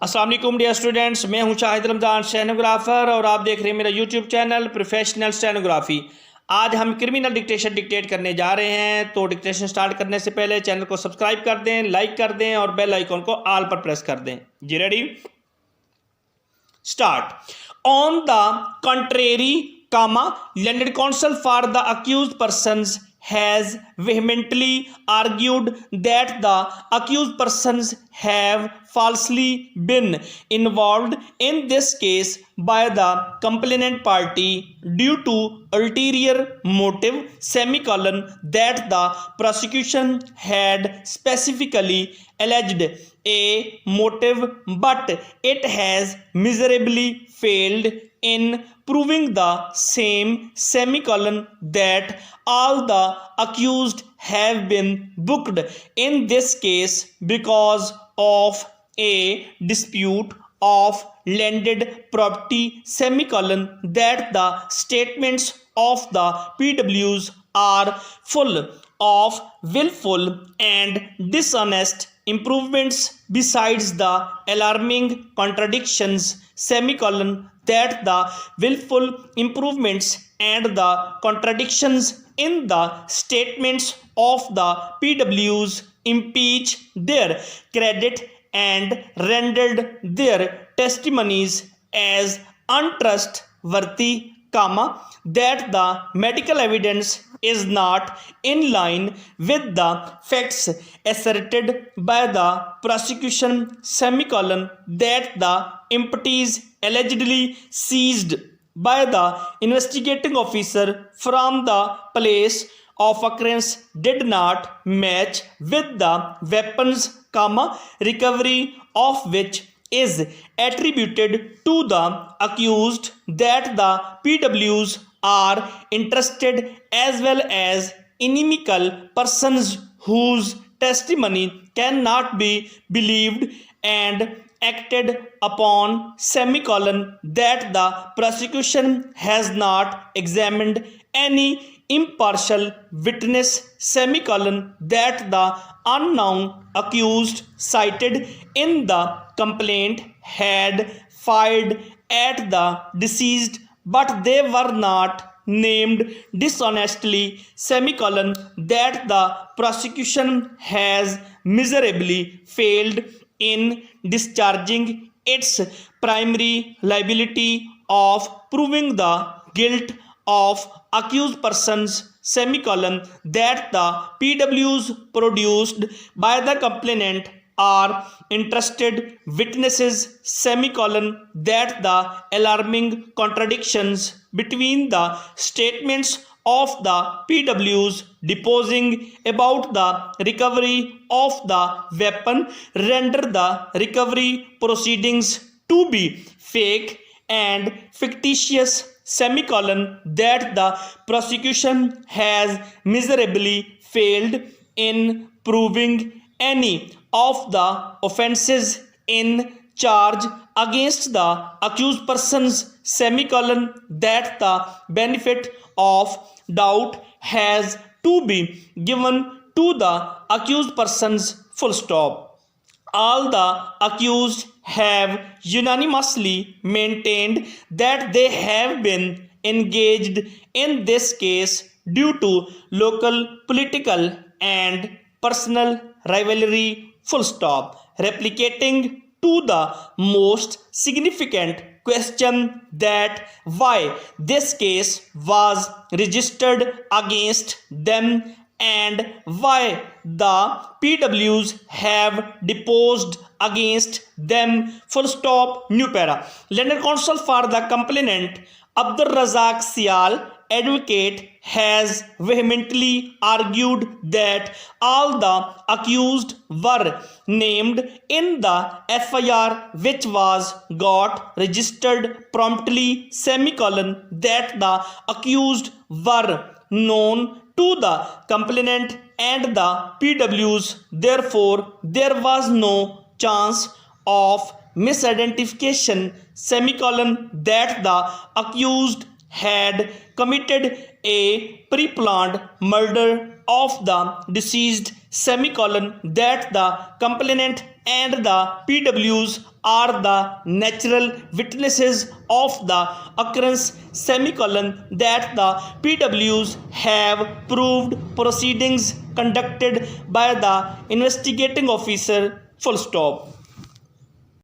अस्सलाम वालेकुम dear students, मैं हूं शाहिद रमज़ान स्टेनोग्राफर और आप देख रहे हैं मेरा यूट्यूब चैनल प्रोफेशनल स्टेनोग्राफी। आज हम क्रिमिनल डिक्टेशन डिक्टेट करने जा रहे हैं, तो डिक्टेशन स्टार्ट करने से पहले चैनल को सब्सक्राइब कर दें, लाइक कर दें और बेल आइकॉन को ऑल पर प्रेस कर दें। जी ready, start. On the contrary, landed counsel for the accused persons has vehemently argued that the accused persons have falsely been involved in this case by the complainant party due to ulterior motive semicolon that the prosecution had specifically alleged a motive, but it has miserably failed in proving the same semicolon that all the accused have been booked in this case because of a dispute of landed property semicolon that the statements of the PWs are full of willful and dishonest improvements besides the alarming contradictions semicolon that the willful improvements and the contradictions in the statements of the PWs impeach their credit and rendered their testimonies as untrustworthy, that the medical evidence is not in line with the facts asserted by the prosecution semicolon, that the impetus allegedly seized by the investigating officer from the place of occurrence did not match with the weapons, recovery of which is attributed to the accused, that the PWs are interested as well as inimical persons whose testimony cannot be believed and acted upon semicolon, that the prosecution has not examined any impartial witness semicolon, that the unknown accused cited in the complaint had fired at the deceased but they were not named dishonestly semicolon, that the prosecution has miserably failed in discharging its primary liability of proving the guilt of accused persons semicolon, that the PWs produced by the complainant are interested witnesses semicolon, that the alarming contradictions between the statements of the PWs deposing about the recovery of the weapon render the recovery proceedings to be fake and fictitious semicolon, that the prosecution has miserably failed in proving any of the offences in charge against the accused persons semicolon, that the benefit of doubt has to be given to the accused persons, full stop. All the accused have unanimously maintained that they have been engaged in this case due to local political and personal rivalry, full stop. Replicating to the most significant question, that why this case was registered against them and why the PWs have deposed against them, full stop. New para. Landed counsel for the complainant Abdur Razak Sial, advocate, has vehemently argued that all the accused were named in the FIR which was got registered promptly semicolon, that the accused were known to the complainant and the PWs, therefore there was no chance of misidentification semicolon, that the accused had committed a pre-planned murder of the deceased semicolon, that the complainant and the PWs are the natural witnesses of the occurrence semicolon that the PWs have proved proceedings conducted by the investigating officer full stop.